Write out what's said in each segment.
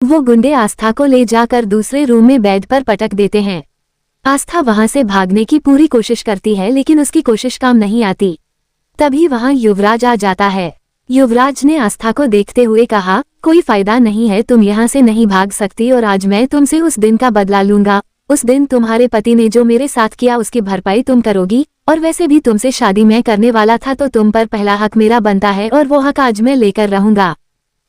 वो गुंडे आस्था को ले जाकर दूसरे रूम में बेड पर पटक देते हैं। आस्था वहां से भागने की पूरी कोशिश करती है लेकिन उसकी कोशिश काम नहीं आती। तभी वहां युवराज आ जाता है। युवराज ने आस्था को देखते हुए कहा, कोई फायदा नहीं है, तुम यहाँ से नहीं भाग सकती और आज मैं तुमसे उस दिन का बदला लूंगा। उस दिन तुम्हारे पति ने जो मेरे साथ किया उसकी भरपाई तुम करोगी, और वैसे भी तुमसे शादी मैं करने वाला था तो तुम पर पहला हक मेरा बनता है और वो हक आज मैं लेकर रहूंगा।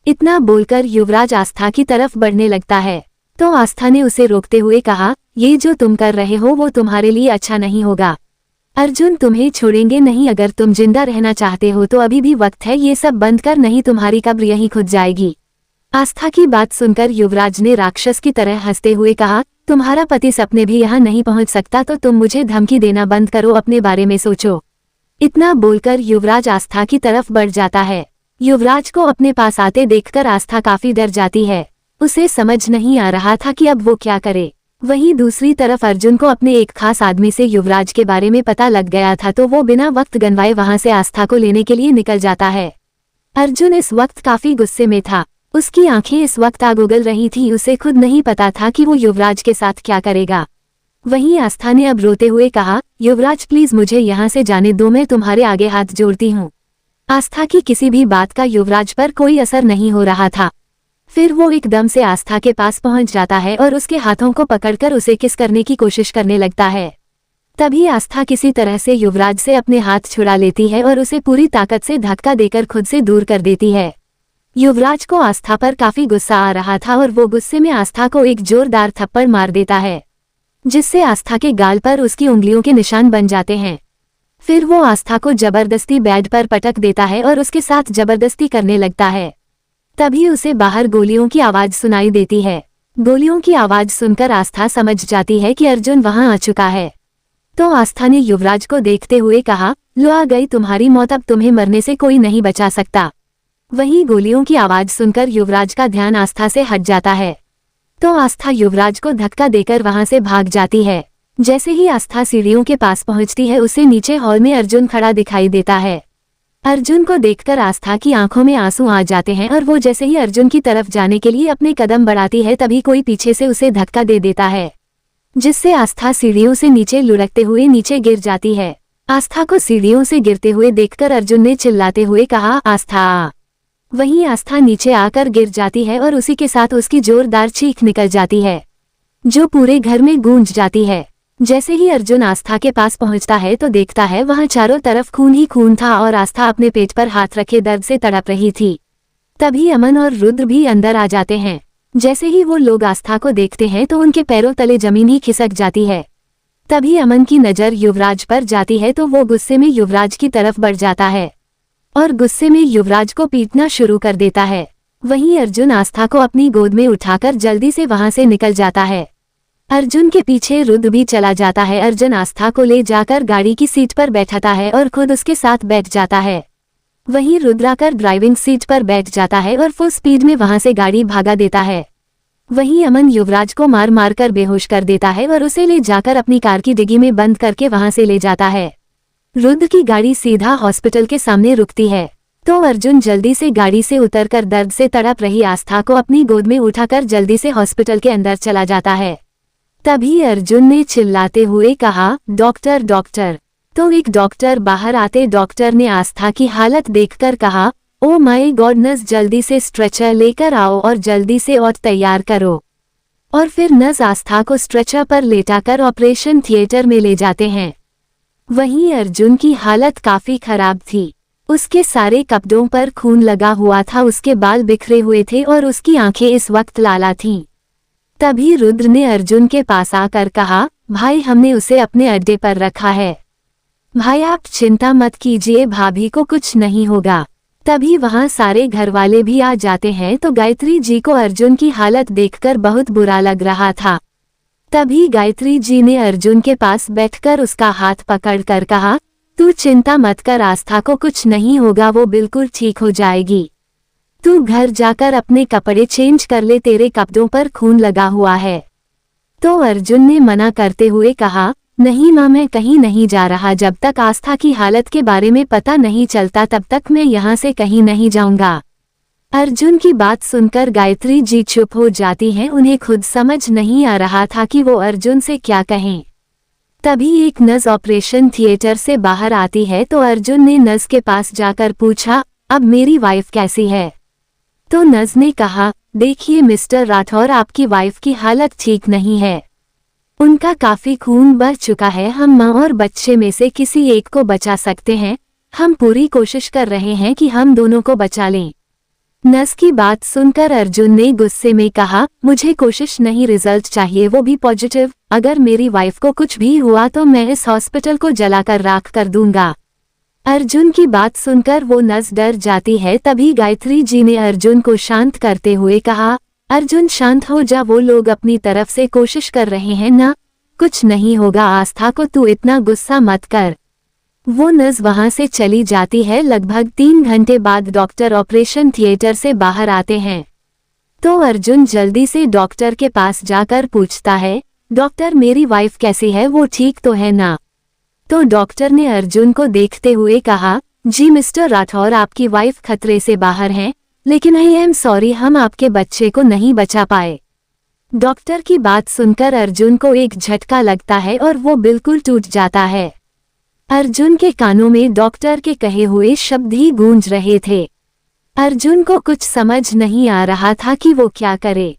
इतना बोलकर युवराज आस्था की तरफ बढ़ने लगता है तो आस्था ने उसे रोकते हुए कहा, ये जो तुम कर रहे हो वो तुम्हारे लिए अच्छा नहीं होगा। अर्जुन तुम्हें छोड़ेंगे नहीं, अगर तुम जिंदा रहना चाहते हो तो अभी भी वक्त है, ये सब बंद कर, नहीं तुम्हारी कब्र यहीं खुद जाएगी। आस्था की बात सुनकर युवराज ने राक्षस की तरह हंसते हुए कहा, तुम्हारा पति सपने भी यहाँ नहीं पहुँच सकता तो तुम मुझे धमकी देना बंद करो, अपने बारे में सोचो। इतना बोलकर युवराज आस्था की तरफ बढ़ जाता है। युवराज को अपने पास आते देखकर आस्था काफी डर जाती है। उसे समझ नहीं आ रहा था कि अब वो क्या करे। वहीं दूसरी तरफ अर्जुन को अपने एक खास आदमी से युवराज के बारे में पता लग गया था तो वो बिना वक्त गंवाए वहां से आस्था को लेने के लिए निकल जाता है। अर्जुन इस वक्त काफी गुस्से में था। उसकी आंखें इस वक्त आग उगल रही थी। उसे खुद नहीं पता था कि वो युवराज के साथ क्या करेगा। वहीं आस्था ने अब रोते हुए कहा, युवराज प्लीज मुझे यहाँ से जाने दो, मैं तुम्हारे आगे हाथ जोड़ती हूँ। आस्था की किसी भी बात का युवराज पर कोई असर नहीं हो रहा था। फिर वो एकदम से आस्था के पास पहुंच जाता है और उसके हाथों को पकड़कर उसे किस करने की कोशिश करने लगता है। तभी आस्था किसी तरह से युवराज से अपने हाथ छुड़ा लेती है और उसे पूरी ताकत से धक्का देकर खुद से दूर कर देती है। युवराज को आस्था पर काफी गुस्सा आ रहा था और वो गुस्से में आस्था को एक जोरदार थप्पड़ मार देता है, जिससे आस्था के गाल पर उसकी उंगलियों के निशान बन जाते हैं। फिर वो आस्था को जबरदस्ती बेड पर पटक देता है और उसके साथ जबरदस्ती करने लगता है। तभी उसे बाहर गोलियों की आवाज सुनाई देती है। गोलियों की आवाज सुनकर आस्था समझ जाती है कि अर्जुन वहां आ चुका है। तो आस्था ने युवराज को देखते हुए कहा, लो आ गई तुम्हारी मौत, अब तुम्हें मरने से कोई नहीं बचा सकता। वहीं गोलियों की आवाज सुनकर युवराज का ध्यान आस्था से हट जाता है तो आस्था युवराज को धक्का देकर वहां से भाग जाती है। जैसे ही आस्था सीढ़ियों के पास पहुंचती है उसे नीचे हॉल में अर्जुन खड़ा दिखाई देता है। अर्जुन को देखकर आस्था की आंखों में आंसू आ जाते हैं और वो जैसे ही अर्जुन की तरफ जाने के लिए अपने कदम बढ़ाती है तभी कोई पीछे से उसे धक्का दे देता है, जिससे आस्था सीढ़ियों से नीचे लुढ़कते हुए नीचे गिर जाती है। आस्था को सीढ़ियों से गिरते हुए देखकर अर्जुन ने चिल्लाते हुए कहा, आस्था। वहीं आस्था नीचे आकर गिर जाती है और उसी के साथ उसकी जोरदार चीख निकल जाती है जो पूरे घर में गूंज जाती है। जैसे ही अर्जुन आस्था के पास पहुंचता है तो देखता है वहां चारों तरफ खून ही खून था और आस्था अपने पेट पर हाथ रखे दर्द से तड़प रही थी। तभी अमन और रुद्र भी अंदर आ जाते हैं। जैसे ही वो लोग आस्था को देखते हैं तो उनके पैरों तले जमीन ही खिसक जाती है। तभी अमन की नजर युवराज पर जाती है तो वो गुस्से में युवराज की तरफ बढ़ जाता है और गुस्से में युवराज को पीटना शुरू कर देता है। वहीं अर्जुन आस्था को अपनी गोद में उठाकर जल्दी से वहां से निकल जाता है। अर्जुन के पीछे रुद्र भी चला जाता है। अर्जुन आस्था को ले जाकर गाड़ी की सीट पर बैठाता है और खुद उसके साथ बैठ जाता है। वहीं रुद्र आकर ड्राइविंग सीट पर बैठ जाता है और फुल स्पीड में वहां से गाड़ी भागा देता है। वहीं अमन युवराज को मार मार कर बेहोश कर देता है और उसे ले जाकर अपनी कार की डिग्गी में बंद करके वहां से ले जाता है। रुद्र की गाड़ी सीधा हॉस्पिटल के सामने रुकती है तो अर्जुन जल्दी से गाड़ी से उतरकर दर्द से तड़प रही आस्था को अपनी गोद में उठाकर जल्दी से हॉस्पिटल के अंदर चला जाता है। तभी अर्जुन ने चिल्लाते हुए कहा, डॉक्टर डॉक्टर। तो एक डॉक्टर बाहर आते डॉक्टर ने आस्था की हालत देखकर कहा, ओ माय गॉड, नर्स जल्दी से स्ट्रेचर लेकर आओ और जल्दी से और तैयार करो। और फिर नर्स आस्था को स्ट्रेचर पर लेटाकर ऑपरेशन थिएटर में ले जाते हैं। वहीं अर्जुन की हालत काफी खराब थी। उसके सारे कपड़ों पर खून लगा हुआ था, उसके बाल बिखरे हुए थे और उसकी आंखें इस वक्त लाला थीं। तभी रुद्र ने अर्जुन के पास आकर कहा, भाई हमने उसे अपने अड्डे पर रखा है, भाई आप चिंता मत कीजिए, भाभी को कुछ नहीं होगा। तभी वहां सारे घर वाले भी आ जाते हैं तो गायत्री जी को अर्जुन की हालत देखकर बहुत बुरा लग रहा था। तभी गायत्री जी ने अर्जुन के पास बैठकर उसका हाथ पकड़कर कहा, तू चिंता मत कर, आस्था को कुछ नहीं होगा, वो बिल्कुल ठीक हो जाएगी। तू घर जाकर अपने कपड़े चेंज कर ले, तेरे कपड़ों पर खून लगा हुआ है। तो अर्जुन ने मना करते हुए कहा, नहीं माँ, मैं कहीं नहीं जा रहा, जब तक आस्था की हालत के बारे में पता नहीं चलता तब तक मैं यहाँ से कहीं नहीं जाऊंगा। अर्जुन की बात सुनकर गायत्री जी चुप हो जाती हैं। उन्हें खुद समझ नहीं आ रहा था कि वो अर्जुन से क्या कहें। तभी एक नर्स ऑपरेशन थिएटर से बाहर आती है तो अर्जुन ने नर्स के पास जाकर पूछा, अब मेरी वाइफ कैसी है? तो नर्स ने कहा, देखिए मिस्टर राठौर, आपकी वाइफ की हालत ठीक नहीं है। उनका काफी खून बह चुका है। हम माँ और बच्चे में से किसी एक को बचा सकते हैं। हम पूरी कोशिश कर रहे हैं कि हम दोनों को बचा लें। नर्स की बात सुनकर अर्जुन ने गुस्से में कहा, मुझे कोशिश नहीं, रिजल्ट चाहिए, वो भी पॉजिटिव। अगर मेरी वाइफ को कुछ भी हुआ तो मैं इस हॉस्पिटल को जलाकर राख कर दूंगा। अर्जुन की बात सुनकर वो नर्स डर जाती है। तभी गायत्री जी ने अर्जुन को शांत करते हुए कहा, अर्जुन शांत हो जा, वो लोग अपनी तरफ से कोशिश कर रहे हैं ना, कुछ नहीं होगा। आस्था को तू इतना गुस्सा मत कर। वो नर्स वहां से चली जाती है। लगभग 3 घंटे बाद डॉक्टर ऑपरेशन थिएटर से बाहर आते हैं। तो अर्जुन जल्दी से डॉक्टर के पास जाकर पूछता है, डॉक्टर मेरी वाइफ कैसी है, वो ठीक तो है ना? तो डॉक्टर ने अर्जुन को देखते हुए कहा, जी मिस्टर राठौर, आपकी वाइफ खतरे से बाहर हैं, लेकिन आई एम सॉरी, हम आपके बच्चे को नहीं बचा पाए। डॉक्टर की बात सुनकर अर्जुन को एक झटका लगता है और वो बिल्कुल टूट जाता है। अर्जुन के कानों में डॉक्टर के कहे हुए शब्द ही गूंज रहे थे। अर्जुन को कुछ समझ नहीं आ रहा था कि वो क्या करे।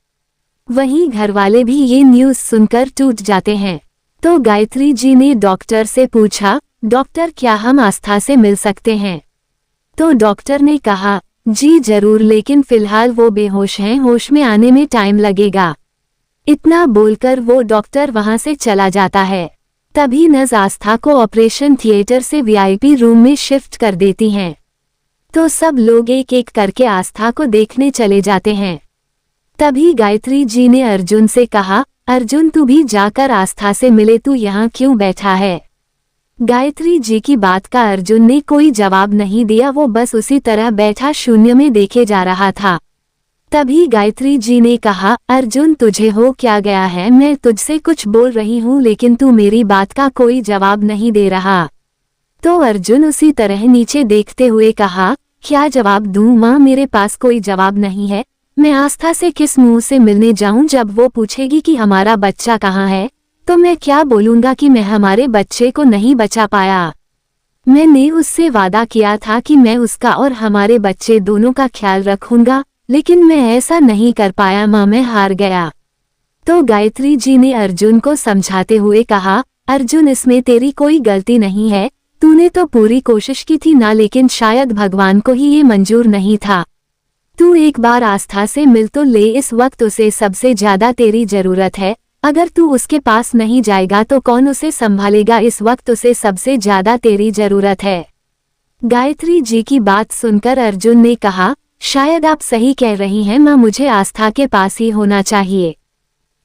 वहीं घरवाले भी ये न्यूज़ सुनकर टूट जाते हैं। तो गायत्री जी ने डॉक्टर से पूछा, डॉक्टर क्या हम आस्था से मिल सकते हैं? तो डॉक्टर ने कहा, जी जरूर, लेकिन फिलहाल वो बेहोश हैं, होश में आने में टाइम लगेगा। इतना बोलकर वो डॉक्टर वहां से चला जाता है। तभी नर्स आस्था को ऑपरेशन थिएटर से वीआईपी रूम में शिफ्ट कर देती हैं। तो सब लोग एक एक करके आस्था को देखने चले जाते हैं। तभी गायत्री जी ने अर्जुन से कहा, अर्जुन तू भी जाकर आस्था से मिले, तू यहाँ क्यों बैठा है? गायत्री जी की बात का अर्जुन ने कोई जवाब नहीं दिया। वो बस उसी तरह बैठा शून्य में देखे जा रहा था। तभी गायत्री जी ने कहा, अर्जुन तुझे हो क्या गया है? मैं तुझसे कुछ बोल रही हूँ लेकिन तू मेरी बात का कोई जवाब नहीं दे रहा। तो अर्जुन उसी तरह नीचे देखते हुए कहा, क्या जवाब दूं माँ, मेरे पास कोई जवाब नहीं है। मैं आस्था से किस मुंह से मिलने जाऊं? जब वो पूछेगी कि हमारा बच्चा कहाँ है तो मैं क्या बोलूंगा कि मैं हमारे बच्चे को नहीं बचा पाया। मैंने उससे वादा किया था कि मैं उसका और हमारे बच्चे दोनों का ख्याल रखूंगा, लेकिन मैं ऐसा नहीं कर पाया माँ, मैं हार गया। तो गायत्री जी ने अर्जुन को समझाते हुए कहा, अर्जुन इसमें तेरी कोई गलती नहीं है, तूने तो पूरी कोशिश की थी ना, लेकिन शायद भगवान को ही ये मंजूर नहीं था। तू एक बार आस्था से मिल तो ले, इस वक्त उसे सबसे ज्यादा तेरी जरूरत है। अगर तू उसके पास नहीं जाएगा तो कौन उसे संभालेगा? इस वक्त उसे सबसे ज्यादा तेरी जरूरत है। गायत्री जी की बात सुनकर अर्जुन ने कहा, शायद आप सही कह रही हैं माँ, मुझे आस्था के पास ही होना चाहिए।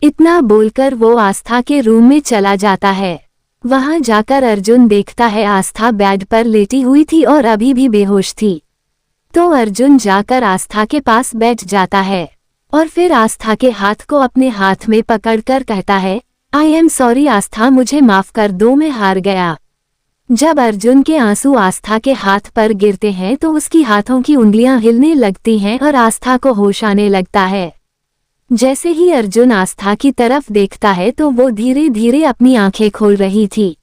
इतना बोलकर वो आस्था के रूम में चला जाता है। वहां जाकर अर्जुन देखता है आस्था बेड पर लेटी हुई थी और अभी भी बेहोश थी। तो अर्जुन जाकर आस्था के पास बैठ जाता है और फिर आस्था के हाथ को अपने हाथ में पकड़कर कहता है, आई एम सॉरी आस्था, मुझे माफ कर दो, मैं हार गया। जब अर्जुन के आंसू आस्था के हाथ पर गिरते हैं तो उसकी हाथों की उंगलियां हिलने लगती हैं और आस्था को होश आने लगता है। जैसे ही अर्जुन आस्था की तरफ देखता है तो वो धीरे धीरे अपनी आंखें खोल रही थी।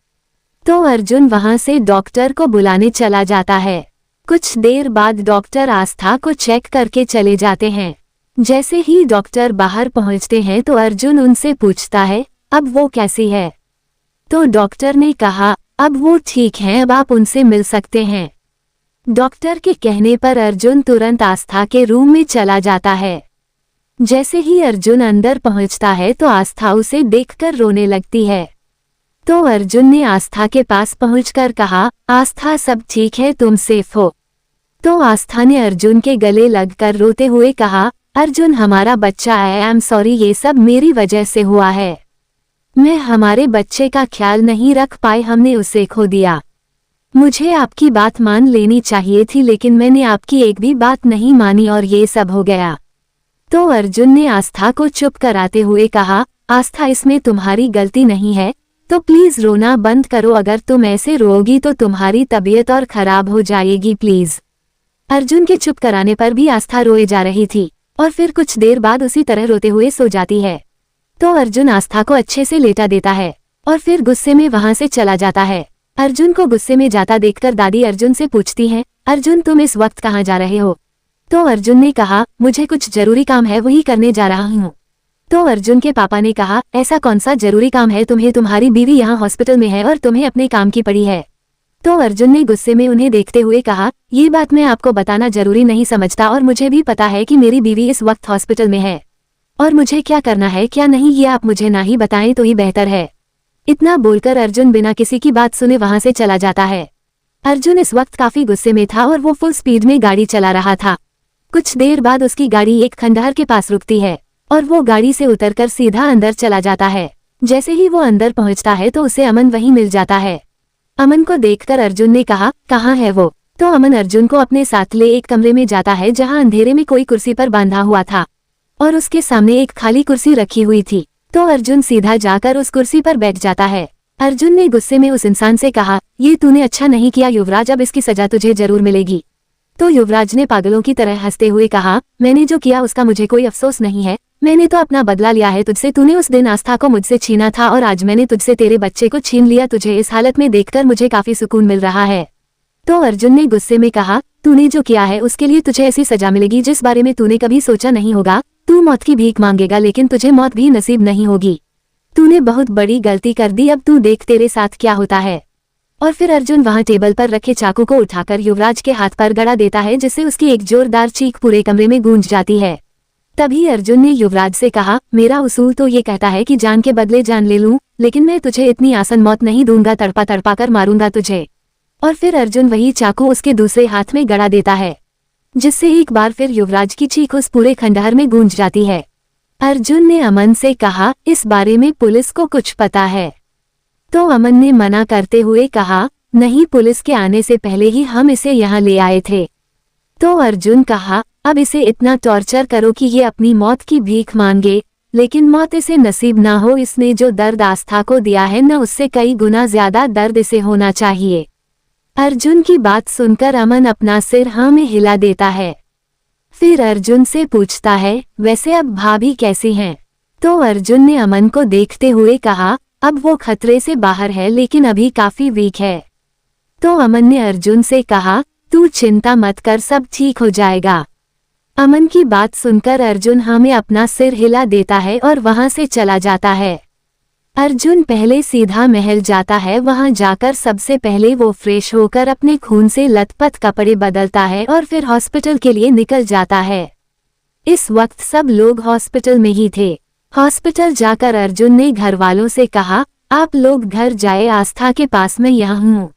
तो अर्जुन वहां से डॉक्टर को बुलाने चला जाता है। कुछ देर बाद डॉक्टर आस्था को चेक करके चले जाते हैं। जैसे ही डॉक्टर बाहर पहुंचते हैं तो अर्जुन उनसे पूछता है, अब वो कैसी है? तो डॉक्टर ने कहा, अब वो ठीक हैं, अब आप उनसे मिल सकते हैं। डॉक्टर के कहने पर अर्जुन तुरंत आस्था के रूम में चला जाता है। जैसे ही अर्जुन अंदर पहुंचता है तो आस्था उसे देखकर रोने लगती है। तो अर्जुन ने आस्था के पास पहुंचकर कहा, आस्था सब ठीक है, तुम सेफ हो। तो आस्था ने अर्जुन के गले लगकर रोते हुए कहा, अर्जुन हमारा बच्चा, आई एम सॉरी, ये सब मेरी वजह से हुआ है। मैं हमारे बच्चे का ख्याल नहीं रख पाई, हमने उसे खो दिया। मुझे आपकी बात मान लेनी चाहिए थी लेकिन मैंने आपकी एक भी बात नहीं मानी और ये सब हो गया। तो अर्जुन ने आस्था को चुप कराते हुए कहा, आस्था इसमें तुम्हारी गलती नहीं है, तो प्लीज रोना बंद करो। अगर तुम ऐसे रोओगी तो तुम्हारी तबीयत और खराब हो जाएगी, प्लीज। अर्जुन के चुप कराने पर भी आस्था रोए जा रही थी और फिर कुछ देर बाद उसी तरह रोते हुए सो जाती है। तो अर्जुन आस्था को अच्छे से लेटा देता है और फिर गुस्से में वहां से चला जाता है। अर्जुन को गुस्से में जाता देखकर दादी अर्जुन से पूछती है, अर्जुन तुम इस वक्त कहाँ जा रहे हो? तो अर्जुन ने कहा, मुझे कुछ जरूरी काम है, वही करने जा रहा हूँ। तो अर्जुन के पापा ने कहा, ऐसा कौन सा जरूरी काम है तुम्हें? तुम्हारी बीवी यहाँ हॉस्पिटल में है और तुम्हें अपने काम की पड़ी है। तो अर्जुन ने गुस्से में उन्हें देखते हुए कहा, ये बात मैं आपको बताना जरूरी नहीं समझता और मुझे भी पता है कि मेरी बीवी इस वक्त हॉस्पिटल में है और मुझे क्या करना है क्या नहीं ये आप मुझे ना ही बताएं तो ही बेहतर है। इतना बोलकर अर्जुन बिना किसी की बात सुने वहां से चला जाता है। अर्जुन इस वक्त काफी गुस्से में था और वो फुल स्पीड में गाड़ी चला रहा था। कुछ देर बाद उसकी गाड़ी एक खंडहर के पास रुकती है और वो गाड़ी से उतरकर सीधा अंदर चला जाता है। जैसे ही वो अंदर पहुंचता है तो उसे अमन वहीं मिल जाता है। अमन को देखकर अर्जुन ने कहा, कहाँ है वो? तो अमन अर्जुन को अपने साथ ले एक कमरे में जाता है जहाँ अंधेरे में कोई कुर्सी पर बांधा हुआ था और उसके सामने एक खाली कुर्सी रखी हुई थी। तो अर्जुन सीधा जाकर उस कुर्सी पर बैठ जाता है। अर्जुन ने गुस्से में उस इंसान से कहा, ये तूने अच्छा नहीं किया युवराज, अब इसकी सजा तुझे जरूर मिलेगी। तो युवराज ने पागलों की तरह हंसते हुए कहा, मैंने जो किया उसका मुझे कोई अफसोस नहीं है, मैंने तो अपना बदला लिया है तुझसे। तूने उस दिन आस्था को मुझसे छीना था और आज मैंने तुझसे तेरे बच्चे को छीन लिया। तुझे इस हालत में देखकर मुझे काफी सुकून मिल रहा है। तो अर्जुन ने गुस्से में कहा, तूने जो किया है उसके लिए तुझे ऐसी सजा मिलेगी जिस बारे में तूने कभी सोचा नहीं होगा। तू मौत की भीख मांगेगा लेकिन तुझे मौत भी नसीब नहीं होगी। तूने बहुत बड़ी गलती कर दी, अब तू देख तेरे साथ क्या होता है। और फिर अर्जुन वहां टेबल पर रखे चाकू को उठाकर युवराज के हाथ पर गड़ा देता है जिससे उसकी एक जोरदार चीख पूरे कमरे में गूंज जाती है। तभी अर्जुन ने युवराज से कहा, मेरा उसूल तो ये कहता है कि जान के बदले जान ले लूं, लेकिन मैं तुझे इतनी आसान मौत नहीं दूंगा, तड़पा तड़पा कर मारूंगा तुझे। और फिर अर्जुन वही चाकू उसके दूसरे हाथ में गड़ा देता है जिससे एक बार फिर युवराज की चीख उस पूरे खंडहर में गूंज जाती है। अर्जुन ने अमन से कहा, इस बारे में पुलिस को कुछ पता है? तो अमन ने मना करते हुए कहा, नहीं, पुलिस के आने से पहले ही हम इसे यहाँ ले आए थे। तो अर्जुन कहा, अब इसे इतना टॉर्चर करो कि ये अपनी मौत की भीख मांगे, लेकिन मौत इसे नसीब ना हो। इसने जो दर्द आस्था को दिया है न, उससे कई गुना ज्यादा दर्द इसे होना चाहिए। अर्जुन की बात सुनकर अमन अपना सिर हाँ में हिला देता है। फिर अर्जुन से पूछता है, वैसे अब भाभी कैसी हैं? तो अर्जुन ने अमन को देखते हुए कहा, अब वो खतरे से बाहर है लेकिन अभी काफी वीक है। तो अमन ने अर्जुन से कहा, तू चिंता मत कर, सब ठीक हो जाएगा। अमन की बात सुनकर अर्जुन हाँ में अपना सिर हिला देता है और वहां से चला जाता है। अर्जुन पहले सीधा महल जाता है। वहां जाकर सबसे पहले वो फ्रेश होकर अपने खून से लथपथ कपड़े बदलता है और फिर हॉस्पिटल के लिए निकल जाता है। इस वक्त सब लोग हॉस्पिटल में ही थे। हॉस्पिटल जाकर अर्जुन ने घर वालों से कहा, आप लोग घर जाए, आस्था के पास मैं यहाँ हूँ।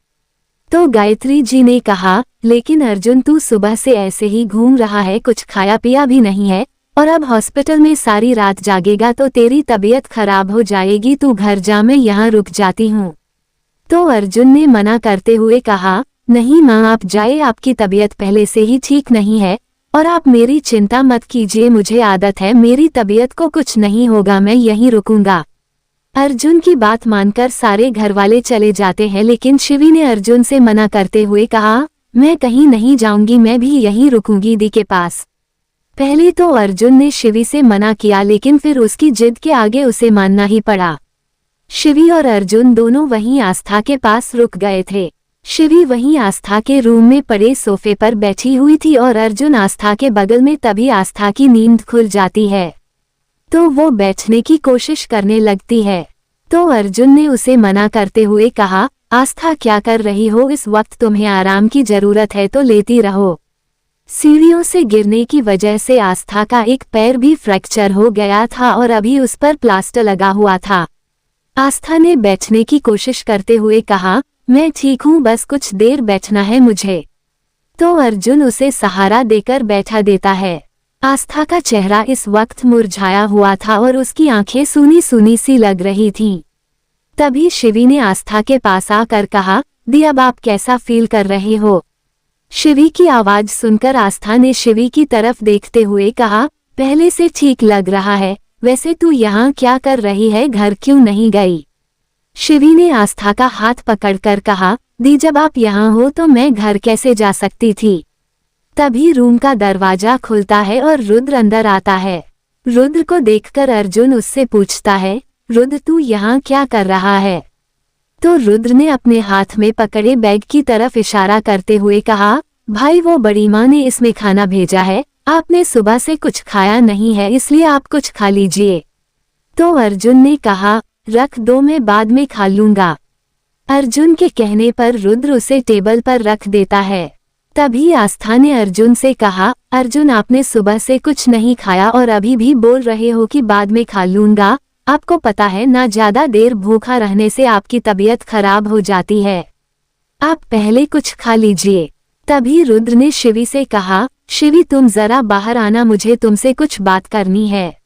तो गायत्री जी ने कहा, लेकिन अर्जुन तू सुबह से ऐसे ही घूम रहा है, कुछ खाया पिया भी नहीं है और अब हॉस्पिटल में सारी रात जागेगा तो तेरी तबीयत खराब हो जाएगी, तू घर जा, मैं यहाँ रुक जाती हूँ। तो अर्जुन ने मना करते हुए कहा, नहीं माँ, आप जाए, आपकी तबीयत पहले से ही ठीक नहीं है और आप मेरी चिंता मत कीजिए, मुझे आदत है, मेरी तबीयत को कुछ नहीं होगा, मैं यहीं रुकूंगा। अर्जुन की बात मानकर सारे घरवाले चले जाते हैं, लेकिन शिवी ने अर्जुन से मना करते हुए कहा, मैं कहीं नहीं जाऊंगी, मैं भी यहीं रुकूंगी दी के पास। पहले तो अर्जुन ने शिवी से मना किया लेकिन फिर उसकी जिद के आगे उसे मानना ही पड़ा। शिवी और अर्जुन दोनों वहीं आस्था के पास रुक गए थे। शिवी वहीं आस्था के रूम में पड़े सोफे पर बैठी हुई थी और अर्जुन आस्था के बगल में। तभी आस्था की नींद खुल जाती है तो वो बैठने की कोशिश करने लगती है। तो अर्जुन ने उसे मना करते हुए कहा, आस्था क्या कर रही हो, इस वक्त तुम्हें आराम की जरूरत है तो लेती रहो। सीढ़ियों से गिरने की वजह से आस्था का एक पैर भी फ्रैक्चर हो गया था और अभी उस पर प्लास्टर लगा हुआ था। आस्था ने बैठने की कोशिश करते हुए कहा, मैं ठीक हूँ, बस कुछ देर बैठना है मुझे। तो अर्जुन उसे सहारा देकर बैठा देता है। आस्था का चेहरा इस वक्त मुरझाया हुआ था और उसकी आंखें सूनी सूनी सी लग रही थीं। तभी शिवी ने आस्था के पास आकर कहा, दी अब आप कैसा फील कर रहे हो? शिवी की आवाज सुनकर आस्था ने शिवी की तरफ देखते हुए कहा, पहले से ठीक लग रहा है, वैसे तू यहाँ क्या कर रही है, घर क्यों नहीं गई? शिवी ने आस्था का हाथ पकड़कर कहा, दी जब आप यहाँ हो तो मैं घर कैसे जा सकती थी? तभी रूम का दरवाजा खुलता है और रुद्र अंदर आता है। रुद्र को देखकर अर्जुन उससे पूछता है, रुद्र तू यहाँ क्या कर रहा है? तो रुद्र ने अपने हाथ में पकड़े बैग की तरफ इशारा करते हुए कहा, भाई वो बड़ी माँ ने इसमें खाना भेजा है, आपने सुबह से कुछ खाया नहीं है इसलिए आप कुछ खा लीजिए। तो अर्जुन ने कहा, रख दो मैं बाद में खा लूंगा। अर्जुन के कहने पर रुद्र उसे टेबल पर रख देता है। तभी आस्था ने अर्जुन से कहा, अर्जुन आपने सुबह से कुछ नहीं खाया और अभी भी बोल रहे हो कि बाद में खा लूंगा। आपको पता है ना ज्यादा देर भूखा रहने से आपकी तबीयत खराब हो जाती है। आप पहले कुछ खा लीजिए। तभी रुद्र ने शिवी से कहा, शिवी तुम जरा बाहर आना, मुझे तुमसे कुछ बात करनी है।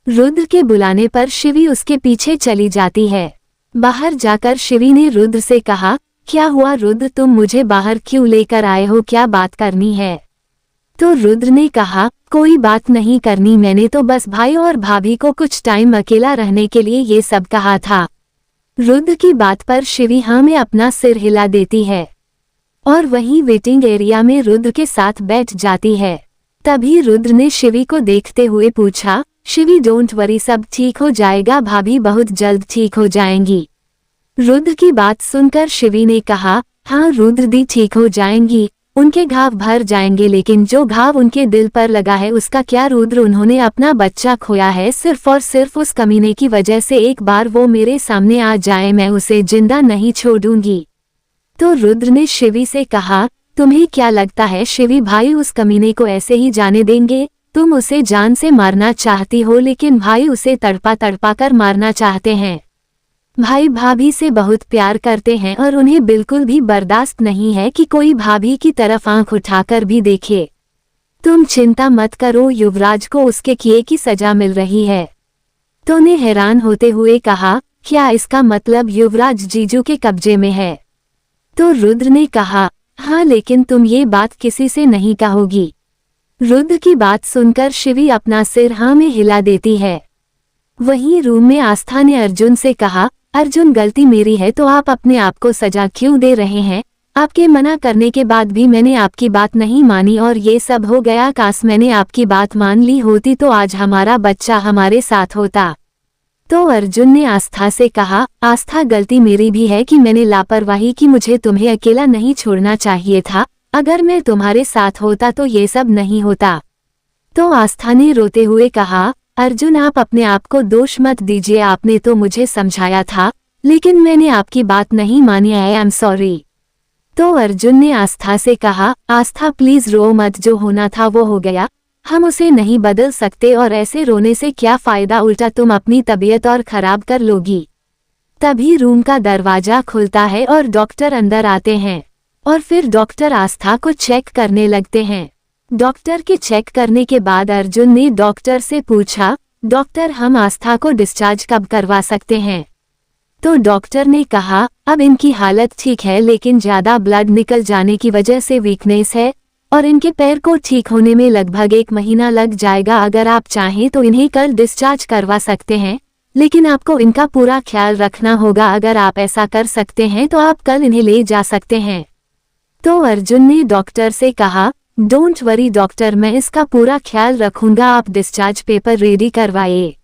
रुद्र के बुलाने पर शिवी उसके पीछे चली जाती है। बाहर जाकर शिवी ने रुद्र से कहा, क्या हुआ रुद्र, तुम मुझे बाहर क्यों लेकर आए हो, क्या बात करनी है? तो रुद्र ने कहा, कोई बात नहीं करनी, मैंने तो बस भाई और भाभी को कुछ टाइम अकेला रहने के लिए ये सब कहा था। रुद्र की बात पर शिवी हाँ में अपना सिर हिला देती है और वहीं वेटिंग एरिया में रुद्र के साथ बैठ जाती है। तभी रुद्र ने शिवी को देखते हुए पूछा, शिवी डोंट वरी, सब ठीक हो जाएगा, भाभी बहुत जल्द ठीक हो जाएंगी। रुद्र की बात सुनकर शिवी ने कहा, हाँ रुद्र दी ठीक हो जाएंगी, उनके घाव भर जाएंगे, लेकिन जो घाव उनके दिल पर लगा है उसका क्या रुद्र? उन्होंने अपना बच्चा खोया है, सिर्फ और सिर्फ उस कमीने की वजह से। एक बार वो मेरे सामने आ जाए मैं उसे जिंदा नहीं छोड़ूंगी। तो रुद्र ने शिवी से कहा, तुम्हें क्या लगता है शिवी भाई उस कमीने को ऐसे ही जाने देंगे? तुम उसे जान से मारना चाहती हो लेकिन भाई उसे तड़पा तड़पा कर मारना चाहते हैं। भाई भाभी से बहुत प्यार करते हैं और उन्हें बिल्कुल भी बर्दाश्त नहीं है कि कोई भाभी की तरफ आंख उठाकर भी देखे। तुम चिंता मत करो, युवराज को उसके किए की सजा मिल रही है। तो ने हैरान होते हुए कहा, क्या इसका मतलब युवराज जीजू के कब्जे में है? तो रुद्र ने कहा, हाँ लेकिन तुम ये बात किसी से नहीं कहोगी। रुद्र की बात सुनकर शिवी अपना सिर हाँ में हिला देती है। वहीं रूम में आस्था ने अर्जुन से कहा, अर्जुन गलती मेरी है तो आप अपने आप को सजा क्यों दे रहे हैं? आपके मना करने के बाद भी मैंने आपकी बात नहीं मानी और ये सब हो गया। काश मैंने आपकी बात मान ली होती तो आज हमारा बच्चा हमारे साथ होता। तो अर्जुन ने आस्था से कहा, आस्था गलती मेरी भी है कि मैंने लापरवाही की, मुझे तुम्हें अकेला नहीं छोड़ना चाहिए था। अगर मैं तुम्हारे साथ होता तो ये सब नहीं होता। तो आस्था ने रोते हुए कहा, अर्जुन आप अपने आप को दोष मत दीजिए, आपने तो मुझे समझाया था लेकिन मैंने आपकी बात नहीं मानी, आई एम सॉरी। तो अर्जुन ने आस्था से कहा, आस्था प्लीज रो मत, जो होना था वो हो गया, हम उसे नहीं बदल सकते और ऐसे रोने से क्या फायदा, उल्टा तुम अपनी तबीयत और खराब कर लोगी। तभी रूम का दरवाजा खुलता है और डॉक्टर अंदर आते हैं और फिर डॉक्टर आस्था को चेक करने लगते हैं। डॉक्टर के चेक करने के बाद अर्जुन ने डॉक्टर से पूछा, डॉक्टर हम आस्था को डिस्चार्ज कब करवा सकते हैं? तो डॉक्टर ने कहा, अब इनकी हालत ठीक है लेकिन ज्यादा ब्लड निकल जाने की वजह से वीकनेस है और इनके पैर को ठीक होने में लगभग 1 महीना लग जाएगा। अगर आप चाहें तो इन्हें कल डिस्चार्ज करवा सकते हैं, लेकिन आपको इनका पूरा ख्याल रखना होगा। अगर आप ऐसा कर सकते हैं तो आप कल इन्हें ले जा सकते हैं। तो अर्जुन ने डॉक्टर से कहा, डोंट वरी डॉक्टर, मैं इसका पूरा ख्याल रखूंगा, आप डिस्चार्ज पेपर रेडी करवाइए।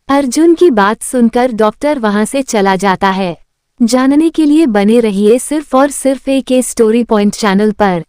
अर्जुन की बात सुनकर डॉक्टर वहां से चला जाता है। जानने के लिए बने रहिए सिर्फ और सिर्फ एक स्टोरी पॉइंट चैनल पर।